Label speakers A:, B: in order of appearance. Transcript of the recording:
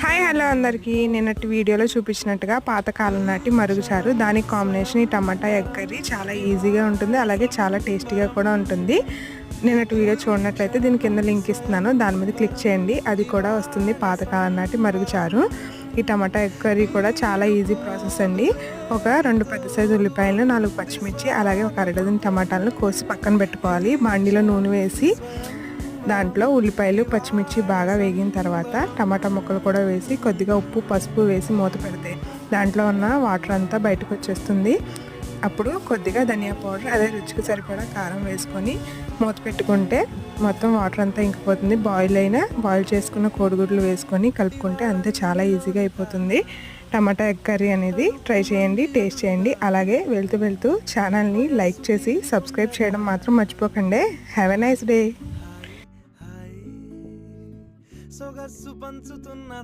A: Hi hello అందరికీ నిన్నటి వీడియోలో చూపించినట్టుగా పాతకాలం నాటి మరుగుచారు దానికి కాంబినేషన్ ఈ టమాటా ఎగ్ కర్రీ చాలా ఈజీగా ఉంటుంది, అలాగే చాలా టేస్టీగా కూడా ఉంటుంది. నిన్నటి వీడియో చూడనట్లయితే దీని కింద లింక్ ఇస్తున్నాను, దాని మీద క్లిక్ చేయండి. అది కూడా వస్తుంది పాతకాలం నాటి మరుగుచారు. ఈ టమాటా ఎగ్ కర్రీ కూడా చాలా ఈజీ ప్రాసెస్ అండి. ఒక 2 పెద్ద సైజు ఉల్లిపాయలు, 4 పచ్చిమిర్చి, అలాగే ఒక అరడజన్ టమాటాలను కోసి పక్కన పెట్టుకోవాలి. బాండీలో నూనె వేసి దాంట్లో ఉల్లిపాయలు పచ్చిమిర్చి బాగా వేగిన తర్వాత టమాటా ముక్కలు కూడా వేసి కొద్దిగా ఉప్పు పసుపు వేసి మూత పెడితే దాంట్లో ఉన్న వాటర్ అంతా బయటకు వచ్చేస్తుంది. అప్పుడు కొద్దిగా ధనియా పౌడర్, అదే రుచికి సరిపడా కారం వేసుకొని మూత పెట్టుకుంటే మొత్తం వాటర్ అంతా ఇంకిపోతుంది. బాయిల్ చేసుకున్న కోడిగుడ్లు వేసుకొని కలుపుకుంటే అంతే, చాలా ఈజీగా అయిపోతుంది టమాటా ఎగ్ కర్రీ అనేది. ట్రై చేయండి, టేస్ట్ చేయండి. అలాగే వెళ్తూ ఛానల్ని లైక్ చేసి సబ్స్క్రైబ్ చేయడం మాత్రం మర్చిపోకండి. Have a nice day. Sogasu పంచుతున్న